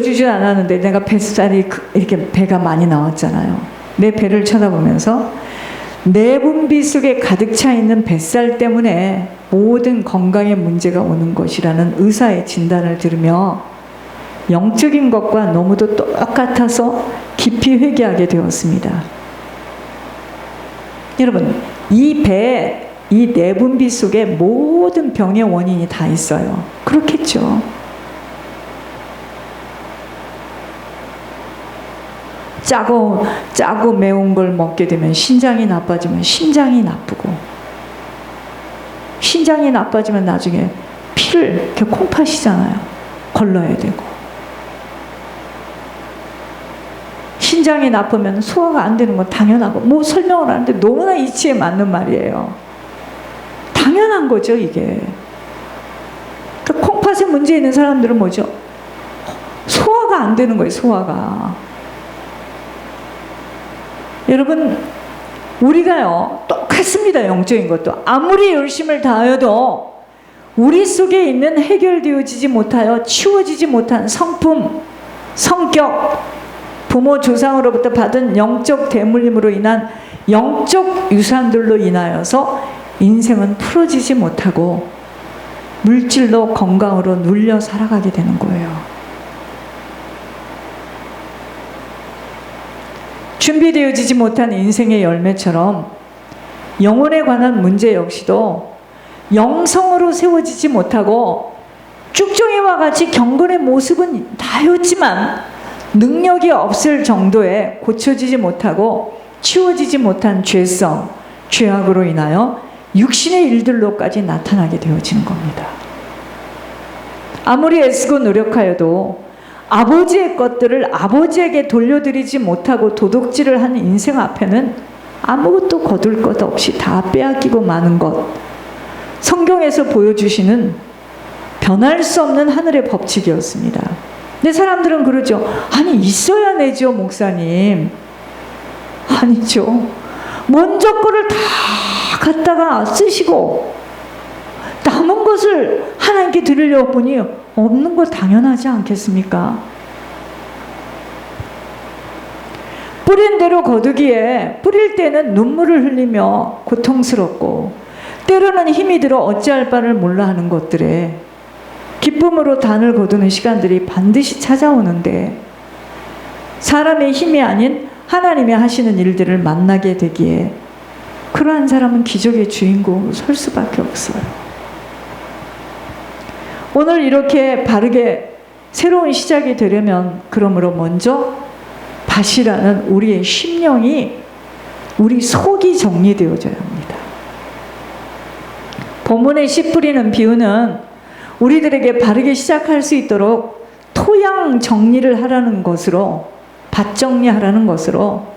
보여주지 않았는데 내가 뱃살이 이렇게 배가 많이 나왔잖아요. 내 배를 쳐다보면서 내분비 속에 가득 차 있는 뱃살 때문에 모든 건강에 문제가 오는 것이라는 의사의 진단을 들으며 영적인 것과 너무도 똑같아서 깊이 회개하게 되었습니다. 여러분, 이 배, 이 내분비 속에 모든 병의 원인이 다 있어요. 그렇겠죠. 짜고 매운 걸 먹게 되면 신장이 나빠지면 심장이 나쁘고, 신장이 나빠지면 나중에 피를 이렇게 콩팥이잖아요. 걸러야 되고, 신장이 나쁘면 소화가 안 되는 건 당연하고, 뭐 설명을 하는데 너무나 이치에 맞는 말이에요. 당연한 거죠, 이게. 그러니까 콩팥에 문제 있는 사람들은 뭐죠? 소화가 안 되는 거예요, 소화가. 여러분, 우리가요, 똑같습니다, 영적인 것도. 아무리 열심을 다하여도 우리 속에 있는 해결되어지지 못하여 치워지지 못한 성품, 성격, 부모 조상으로부터 받은 영적 대물림으로 인한 영적 유산들로 인하여서 인생은 풀어지지 못하고 물질로 건강으로 눌려 살아가게 되는 거예요. 준비되어지지 못한 인생의 열매처럼 영혼에 관한 문제 역시도 영성으로 세워지지 못하고 쭉정이와 같이 경건의 모습은 다였지만 능력이 없을 정도에 고쳐지지 못하고 치워지지 못한 죄성, 죄악으로 인하여 육신의 일들로까지 나타나게 되어지는 겁니다. 아무리 애쓰고 노력하여도 아버지의 것들을 아버지에게 돌려드리지 못하고 도둑질을 하는 인생 앞에는 아무것도 거둘 것 없이 다 빼앗기고 마는 것, 성경에서 보여주시는 변할 수 없는 하늘의 법칙이었습니다. 근데 사람들은 그러죠. 아니, 있어야 내죠, 목사님. 아니죠. 먼저 거를 다 갖다가 쓰시고 남은 것을 하나님께 드리려고 보니 없는 거 당연하지 않겠습니까? 뿌린 대로 거두기에 뿌릴 때는 눈물을 흘리며 고통스럽고 때로는 힘이 들어 어찌할 바를 몰라 하는 것들에 기쁨으로 단을 거두는 시간들이 반드시 찾아오는데 사람의 힘이 아닌 하나님이 하시는 일들을 만나게 되기에 그러한 사람은 기적의 주인공으로 설 수밖에 없어요. 오늘 이렇게 바르게 새로운 시작이 되려면 그러므로 먼저 밭이라는 우리의 심령이, 우리 속이 정리되어져야 합니다. 본문의 씨 뿌리는 비유는 우리들에게 바르게 시작할 수 있도록 토양 정리를 하라는 것으로, 밭 정리하라는 것으로,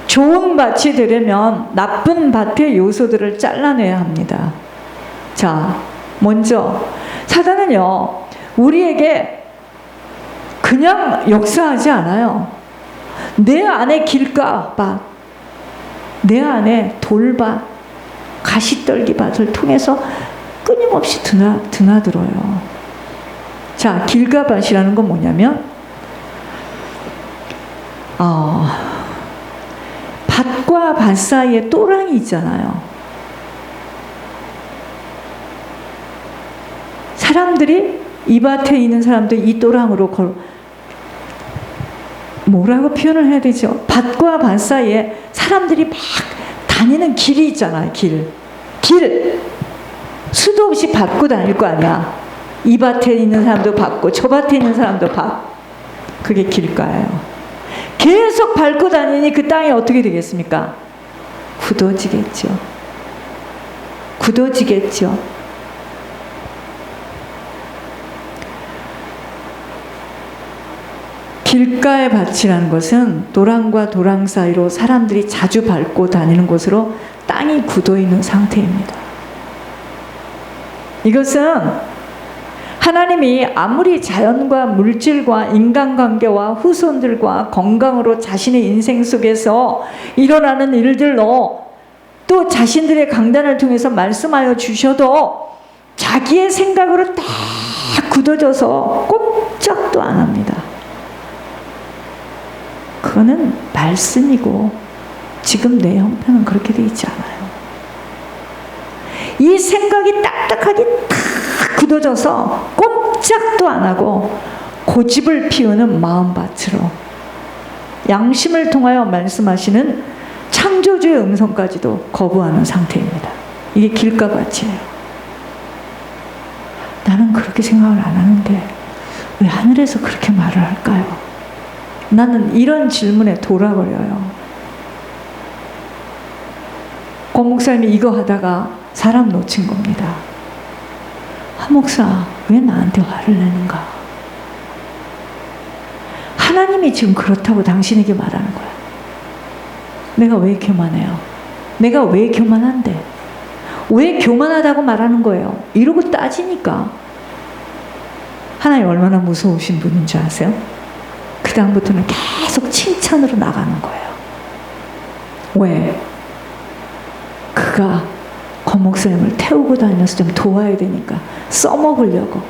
좋은 밭이 되려면 나쁜 밭의 요소들을 잘라내야 합니다. 자, 먼저 사단은요, 우리에게 그냥 역사하지 않아요. 내 안에 길가밭, 내 안에 돌밭, 가시떨기밭을 통해서 끊임없이 드나들어요. 자, 길가밭이라는 건 뭐냐면 밭과 밭 사이에 또랑이 있잖아요. 사람들이, 이 밭에 있는 사람들이 이 또랑으로 뭐라고 표현을 해야 되죠? 밭과 밭 사이에 사람들이 막 다니는 길이 있잖아요. 길. 수도 없이 밟고 다닐 거 아니야. 이 밭에 있는 사람도 밟고 저 밭에 있는 사람도 밟고. 그게 길가예요. 계속 밟고 다니니 그 땅이 어떻게 되겠습니까? 굳어지겠죠. 굳어지겠죠. 길가의 밭이라는 것은 도랑과 도랑 사이로 사람들이 자주 밟고 다니는 곳으로 땅이 굳어있는 상태입니다. 이것은 하나님이 아무리 자연과 물질과 인간관계와 후손들과 건강으로 자신의 인생 속에서 일어나는 일들로 또 자신들의 강단을 통해서 말씀하여 주셔도 자기의 생각으로 딱 굳어져서 꼼짝도 안 합니다. 그거는 말씀이고 지금 내 형편은 그렇게 돼 있지 않아요. 이 생각이 딱딱하게 탁 굳어져서 꼼짝도 안 하고 고집을 피우는 마음밭으로 양심을 통하여 말씀하시는 창조주의 음성까지도 거부하는 상태입니다. 이게 길가밭이에요. 나는 그렇게 생각을 안 하는데 왜 하늘에서 그렇게 말을 할까요? 나는 이런 질문에 돌아버려요. 권 목사님이 이거 하다가 사람 놓친 겁니다. 한 목사, 왜 나한테 화를 내는가? 하나님이 지금 그렇다고 당신에게 말하는 거야. 내가 왜 교만해요? 내가 왜 교만한데? 왜 교만하다고 말하는 거예요? 이러고 따지니까 하나님 얼마나 무서우신 분인 줄 아세요? 그 다음부터는 계속 칭찬으로 나가는 거예요. 왜? 그가 권 목사님을 태우고 다녀서 좀 도와야 되니까 써먹으려고.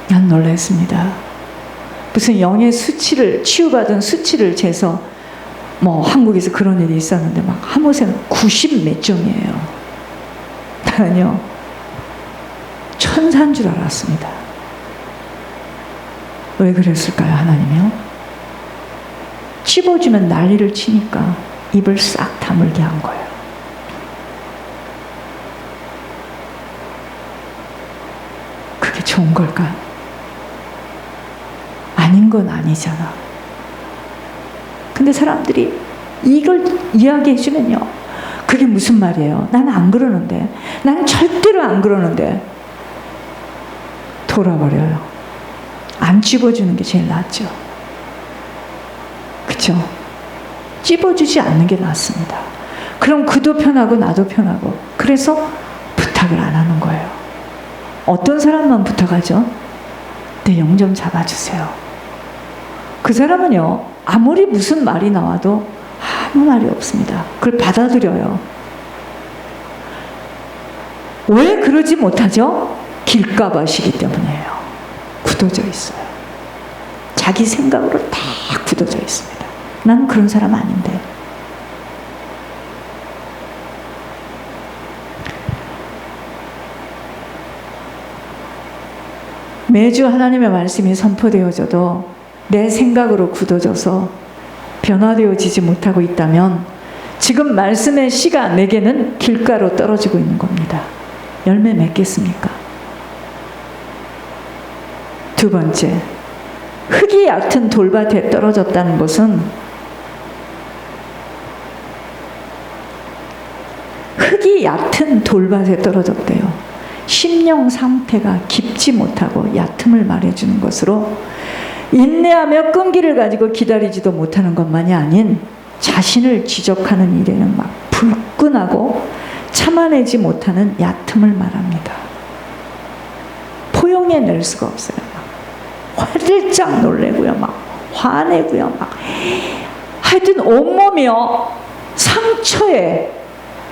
난 놀랐습니다. 무슨 영의 수치를 치유받은 수치를 재서 뭐 한국에서 그런 일이 있었는데 막 한 곳에는 90 몇 점이에요. 나는요 천사인 줄 알았습니다. 왜 그랬을까요? 하나님이요? 찝어주면 난리를 치니까 입을 싹 다물게 한 거예요. 그게 좋은 걸까요? 아닌 건 아니잖아. 근데 사람들이 이걸 이야기해 주면요, 그게 무슨 말이에요? 나는 안 그러는데, 나는 절대로 안 그러는데 돌아버려요. 안 찝어주는 게 제일 낫죠. 그쵸? 찝어주지 않는 게 낫습니다. 그럼 그도 편하고 나도 편하고. 그래서 부탁을 안 하는 거예요. 어떤 사람만 부탁하죠? 내 영 좀 잡아주세요. 그 사람은요, 아무리 무슨 말이 나와도 아무 말이 없습니다. 그걸 받아들여요. 왜 그러지 못하죠? 길가밭이기 때문이에요. 굳어져 있어요. 자기 생각으로 다 굳어져 있습니다. 나는 그런 사람 아닌데. 매주 하나님의 말씀이 선포되어져도 내 생각으로 굳어져서 변화되어지지 못하고 있다면 지금 말씀의 씨가 내게는 길가로 떨어지고 있는 겁니다. 열매 맺겠습니까? 두 번째, 흙이 얕은 돌밭에 떨어졌다는 것은 흙이 얕은 돌밭에 떨어졌대요. 심령 상태가 깊지 못하고 얕음을 말해주는 것으로 인내하며 끈기를 가지고 기다리지도 못하는 것만이 아닌 자신을 지적하는 일에는 막 불끈하고 참아내지 못하는 얕음을 말합니다. 포용해낼 수가 없어요. 화들짝 놀래고요, 막 화내고요, 막 하여튼 온몸이요 상처에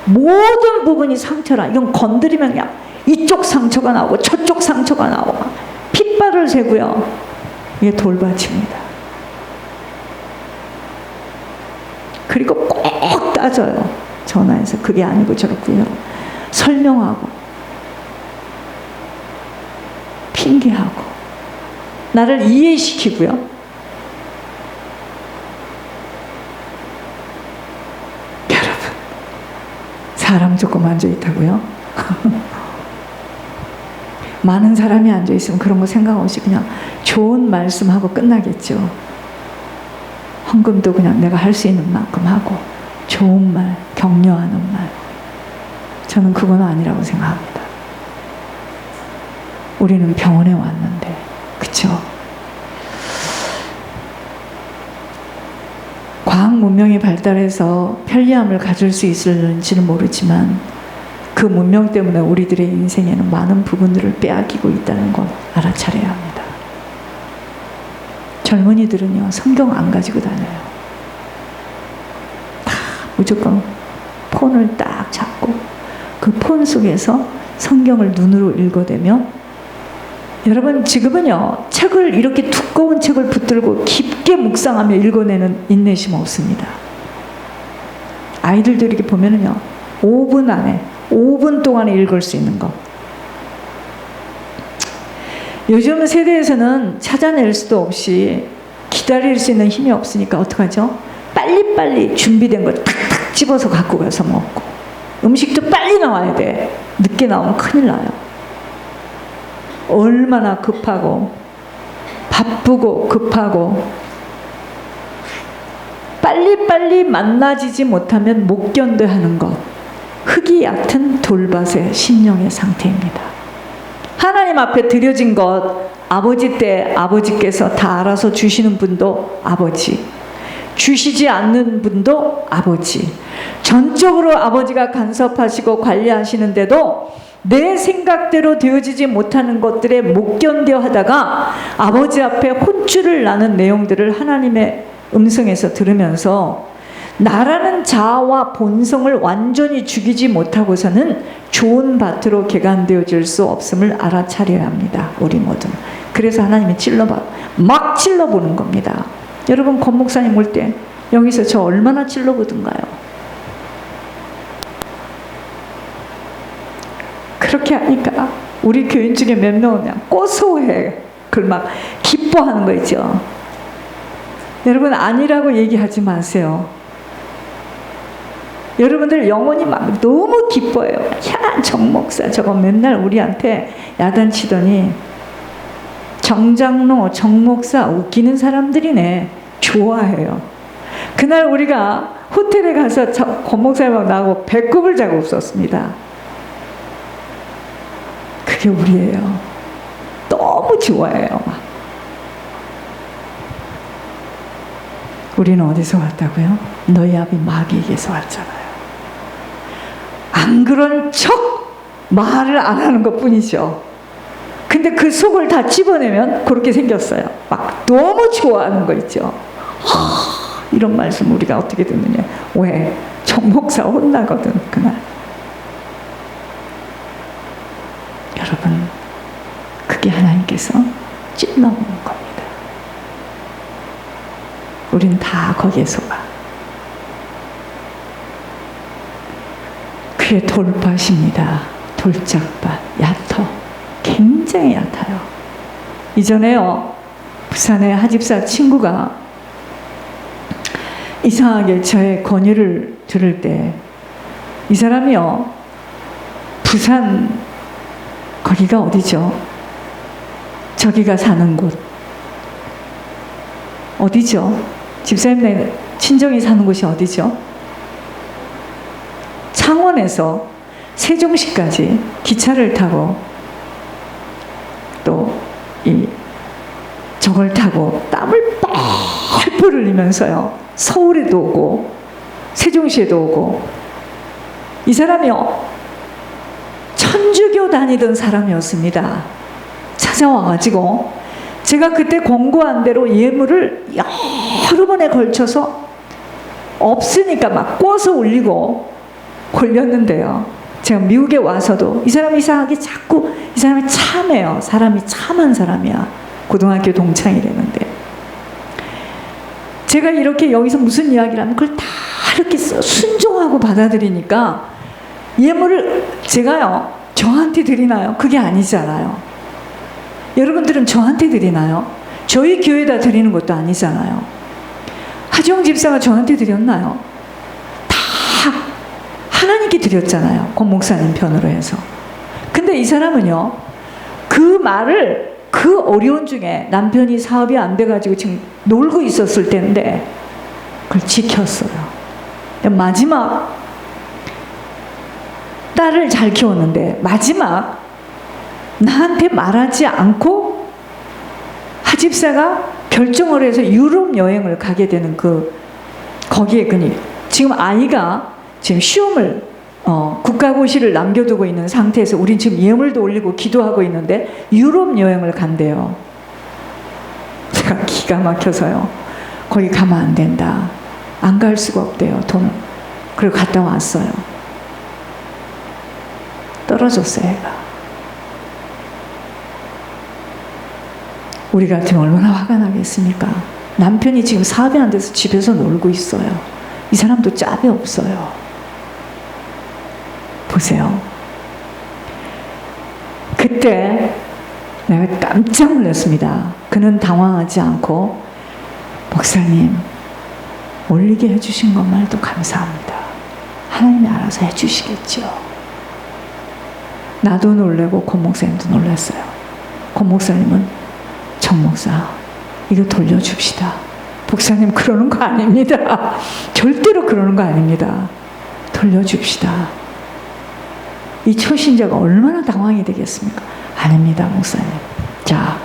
모든 부분이 상처라. 이건 건드리면 그냥 이쪽 상처가 나오고 저쪽 상처가 나오고 막 핏발을 세고요. 이게 돌밭입니다. 그리고 꼭 따져요. 전화해서 그게 아니고 저렇고요. 설명하고 핑계하고 나를 이해시키고요. 여러분, 사람 조금 앉아있다고요? 많은 사람이 앉아있으면 그런 거 생각 없이 그냥 좋은 말씀하고 끝나겠죠. 헌금도 그냥 내가 할 수 있는 만큼 하고 좋은 말, 격려하는 말. 저는 그건 아니라고 생각합니다. 우리는 병원에 왔는데, 그쵸? 과학 문명이 발달해서 편리함을 가질 수 있을지는 모르지만 그 문명 때문에 우리들의 인생에는 많은 부분들을 빼앗기고 있다는 것 알아차려야 합니다. 젊은이들은요, 성경 안 가지고 다녀요. 다 무조건 폰을 딱 잡고 그 폰 속에서 성경을 눈으로 읽어대며 여러분 지금은요 책을 이렇게 두꺼운 책을 붙들고 깊게 묵상하며 읽어내는 인내심 없습니다. 아이들도 이렇게 보면은요 5분 안에 5분 동안에 읽을 수 있는 거. 요즘 세대에서는 찾아낼 수도 없이 기다릴 수 있는 힘이 없으니까 어떡하죠? 빨리빨리 준비된 걸 탁탁 집어서 갖고 가서 먹고, 음식도 빨리 나와야 돼. 늦게 나오면 큰일 나요. 얼마나 급하고 바쁘고 급하고 빨리빨리 만나지지 못하면 못 견뎌하는 것, 흙이 얕은 돌밭의 심령의 상태입니다. 하나님 앞에 드려진 것, 아버지 때 아버지께서 다 알아서 주시는 분도 아버지, 주시지 않는 분도 아버지, 전적으로 아버지가 간섭하시고 관리하시는데도 내 생각대로 되어지지 못하는 것들에 못 견뎌 하다가 아버지 앞에 혼쭐을 나는 내용들을 하나님의 음성에서 들으면서 나라는 자아와 본성을 완전히 죽이지 못하고서는 좋은 밭으로 개간되어질 수 없음을 알아차려야 합니다. 우리 모두. 그래서 하나님이 막 찔러보는 겁니다. 여러분 권 목사님 올 때 여기서 저 얼마나 찔러보던가요? 그렇게 하니까 우리 교인 중에 몇 명은 그냥 고소해. 그걸 막 기뻐하는 거 있죠. 여러분 아니라고 얘기하지 마세요. 여러분들 영혼이 막 너무 기뻐해요. 야, 정 목사 저거 맨날 우리한테 야단치더니 정장로, 정 목사 웃기는 사람들이네. 좋아해요. 그날 우리가 호텔에 가서 권 목사님하고 나하고 배꼽을 자고 웃었습니다. 그게 우리예요. 너무 좋아해요. 막. 우리는 어디서 왔다고요? 너희 아비 마귀에게서 왔잖아요. 안 그런 척 말을 안 하는 것 뿐이죠. 근데 그 속을 다 집어내면 그렇게 생겼어요. 막 너무 좋아하는 거 있죠. 이런 말씀 우리가 어떻게 듣느냐. 왜? 정 목사 혼나거든 그날. 여러분 그게 하나님께서 찔러보는 겁니다. 우린 다 거기에 속아. 그게 돌밭입니다. 돌짝밭, 얕어. 굉장히 얕아요. 이전에요, 부산의 하집사 친구가 이상하게 저의 권유를 들을 때, 이 사람이요, 부산, 거기가 어디죠? 저기가 사는 곳. 어디죠? 집사님 친정이 사는 곳이 어디죠? 창원에서 세종시까지 기차를 타고 또 저걸 타고 땀을 뻘뻘 흘리면서요 서울에도 오고 세종시에도 오고. 이 사람이요 천주교 다니던 사람이었습니다. 찾아와가지고 제가 그때 권고한 대로 예물을 여러 번에 걸쳐서 없으니까 막 꿔서 올리고 걸렸는데요. 제가 미국에 와서도 이 사람이 이상하게 자꾸 이 사람이 참해요. 사람이 참한 사람이야. 고등학교 동창이라는데 제가 이렇게 여기서 무슨 이야기를 하면 그걸 다 이렇게 순종하고 받아들이니까 예물을 제가요 저한테 드리나요? 그게 아니잖아요. 여러분들은 저한테 드리나요? 저희 교회에다 드리는 것도 아니잖아요. 하지영 집사가 저한테 드렸나요? 다 하나님께 드렸잖아요. 권 목사님 편으로 해서. 근데 이 사람은요 그 말을 그 어려운 중에 남편이 사업이 안 돼가지고 지금 놀고 있었을 때인데 그걸 지켰어요. 마지막 딸을 잘 키웠는데 마지막 나한테 말하지 않고 하집사가 결정을 해서 유럽 여행을 가게 되는 거기에 지금 아이가 지금 시험을 국가고시를 남겨두고 있는 상태에서 우린 지금 예물도 올리고 기도하고 있는데 유럽 여행을 간대요. 제가 기가 막혀서요. 거기 가면 안 된다. 안 갈 수가 없대요. 돈. 그리고 갔다 왔어요. 떨어졌어요, 애가. 우리 같으면 얼마나 화가 나겠습니까? 남편이 지금 사업이 안 돼서 집에서 놀고 있어요. 이 사람도 짭이 없어요. 보세요. 그때 내가 깜짝 놀랐습니다. 그는 당황하지 않고 목사님 올리게 해주신 것만도 감사합니다. 하나님이 알아서 해주시겠죠. 나도 놀래고 권 목사님도 놀랐어요. 권 목사님은 정 목사 이거 돌려줍시다. 목사님 그러는 거 아닙니다. 절대로 그러는 거 아닙니다. 돌려줍시다. 이 초신자가 얼마나 당황이 되겠습니까? 아닙니다, 목사님. 자,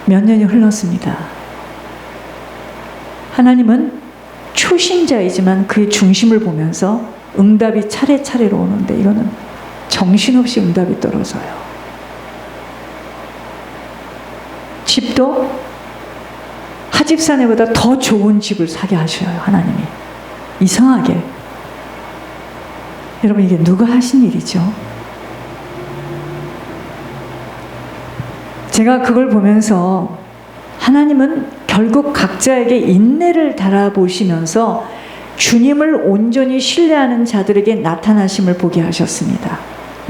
몇 년이 흘렀습니다. 하나님은 초신자이지만 그의 중심을 보면서 응답이 차례차례로 오는데 이거는 정신없이 응답이 떨어져요. 집도 하집사네보다 더 좋은 집을 사게 하셔요, 하나님이. 이상하게. 여러분 이게 누가 하신 일이죠? 제가 그걸 보면서 하나님은 결국 각자에게 인내를 달아보시면서 주님을 온전히 신뢰하는 자들에게 나타나심을 보게 하셨습니다.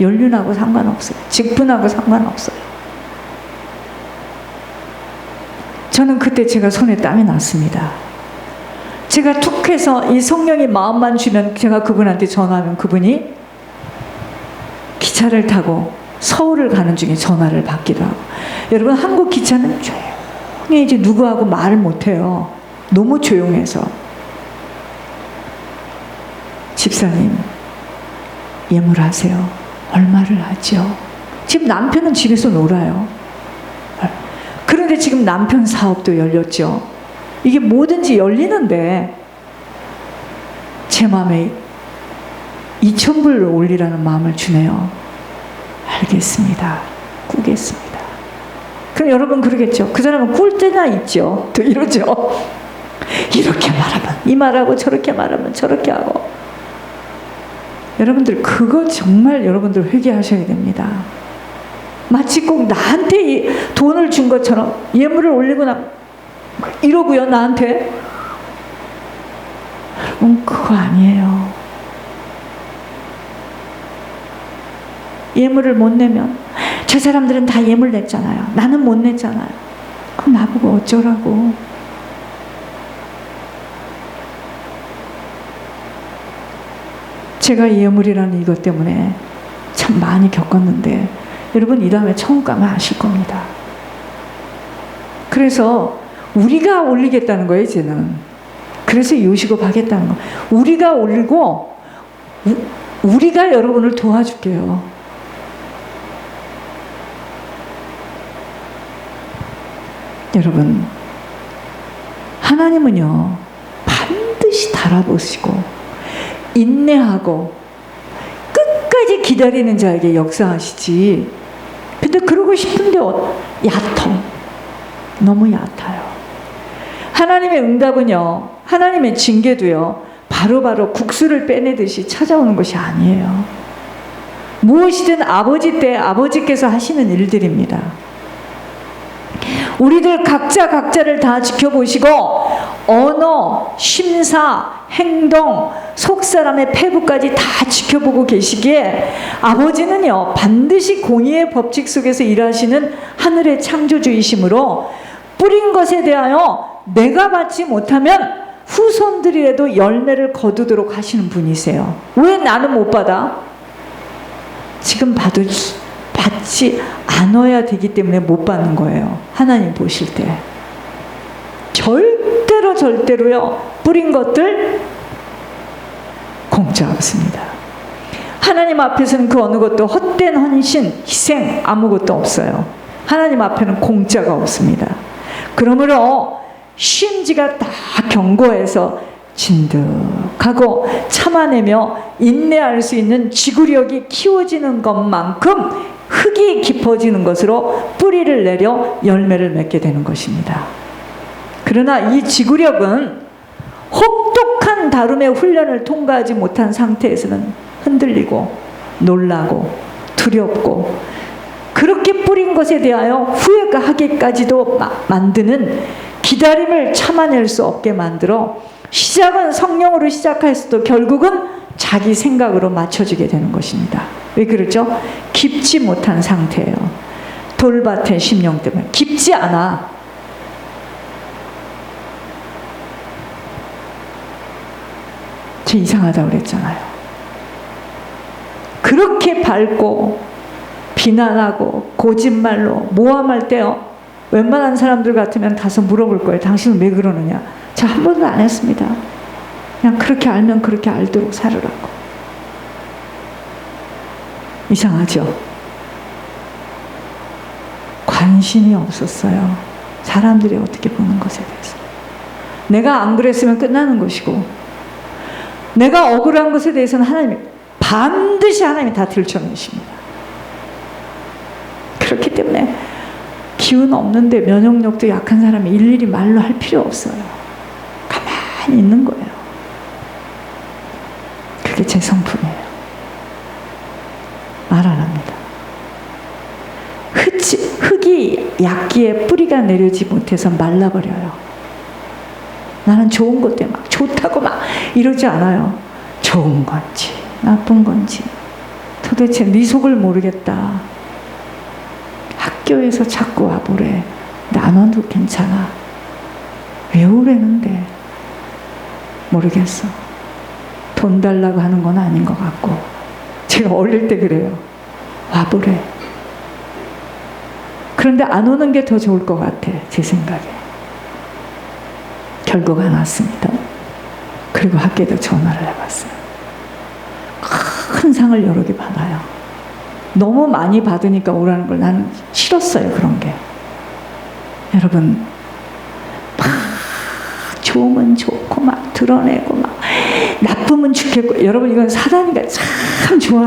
연륜하고 상관없어요. 직분하고 상관없어요. 저는 그때 제가 손에 땀이 났습니다. 제가 툭 해서 이 성령이 마음만 주면 제가 그분한테 전화하면 그분이 기차를 타고 서울을 가는 중에 전화를 받기도 하고. 여러분 한국 기차는 조용히 이제 누구하고 말을 못해요. 너무 조용해서. 집사님 예물하세요. 얼마를 하죠? 지금 남편은 집에서 놀아요. 그런데 지금 남편 사업도 열렸죠. 이게 뭐든지 열리는데 제 마음에 2,000불을 올리라는 마음을 주네요. 알겠습니다. 꾸겠습니다. 그럼 여러분 그러겠죠. 그 사람은 꿀 때나 있죠. 또 이러죠. 이렇게 말하면 이 말하고 저렇게 말하면 저렇게 하고. 여러분들 그거 정말 여러분들 회개하셔야 됩니다. 마치 꼭 나한테 돈을 준 것처럼 예물을 올리고 이러고요 나한테. 여러분 그거 아니에요. 예물을 못 내면 저 사람들은 다 예물 냈잖아요. 나는 못 냈잖아요. 그럼 나보고 어쩌라고. 제가 예물이라는 이것 때문에 참 많이 겪었는데 여러분 이 다음에 처음 가면 아실 겁니다. 그래서 우리가 올리겠다는 거예요 이제는. 그래서 요식업 하겠다는 거. 우리가 올리고 우리가 여러분을 도와줄게요. 여러분 하나님은요 반드시 달아보시고 인내하고 끝까지 기다리는 자에게 역사하시지. 근데 그러고 싶은데 얕어. 너무 얕아요. 하나님의 응답은요 하나님의 징계도요 바로바로 국수를 빼내듯이 찾아오는 것이 아니에요. 무엇이든 아버지 때 아버지께서 하시는 일들입니다. 우리들 각자를 다 지켜보시고 언어, 심사, 행동, 속사람의 패부까지 다 지켜보고 계시기에 아버지는요 반드시 공의의 법칙 속에서 일하시는 하늘의 창조주이시므로 뿌린 것에 대하여 내가 받지 못하면 후손들이라도 열매를 거두도록 하시는 분이세요. 왜 나는 못 받아? 지금 받지 않아야 되기 때문에 못 받는 거예요. 하나님 보실 때 절대로요 뿌린 것들 공짜 없습니다. 하나님 앞에서는 그 어느 것도 헛된 헌신, 희생 아무것도 없어요. 하나님 앞에는 공짜가 없습니다. 그러므로 심지가 다 경고해서 진득하고 참아내며 인내할 수 있는 지구력이 키워지는 것만큼 흙이 깊어지는 것으로 뿌리를 내려 열매를 맺게 되는 것입니다. 그러나 이 지구력은 혹독한 다름의 훈련을 통과하지 못한 상태에서는 흔들리고 놀라고 두렵고 그렇게 뿌린 것에 대하여 후회하기까지도 만드는 기다림을 참아낼 수 없게 만들어 시작은 성령으로 시작하였어도 결국은 자기 생각으로 맞춰지게 되는 것입니다. 왜 그러죠? 깊지 못한 상태예요. 돌밭의 심령 때문에. 깊지 않아. 저 이상하다고 그랬잖아요. 그렇게 밝고 비난하고 거짓말로 모함할 때요, 웬만한 사람들 같으면 가서 물어볼 거예요. 당신은 왜 그러느냐? 저 한 번도 안 했습니다. 그냥 그렇게 알면 그렇게 알도록 살으라고. 이상하죠? 관심이 없었어요. 사람들이 어떻게 보는 것에 대해서. 내가 안 그랬으면 끝나는 것이고, 내가 억울한 것에 대해서는 반드시 하나님이 다 들춰내십니다. 그렇기 때문에 기운 없는데 면역력도 약한 사람이 일일이 말로 할 필요 없어요. 가만히 있는 거예요. 그게 제 성품이에요. 말 안 합니다. 흙이 얕기에 뿌리가 내려지 못해서 말라버려요. 나는 좋은 것 때문에 막 좋다고 막 이러지 않아요. 좋은 건지 나쁜 건지 도대체 네 속을 모르겠다. 학교에서 자꾸 와보래. 나눠도 괜찮아. 왜 오래는데? 모르겠어. 돈 달라고 하는 건 아닌 것 같고. 제가 어릴 때 그래요. 와보래. 그런데 안 오는 게 더 좋을 것 같아. 제 생각에. 결국 안 왔습니다. 그리고 학교에도 전화를 해봤어요. 큰 상을 여러 개 받아요. 너무 많이 받으니까 오라는 걸 나는 싫었어요. 그런 게. 여러분, 막 좋으면 좋고 막 드러내고 막 나쁘면 죽겠고, 여러분 이건 사단이가 참 좋아하는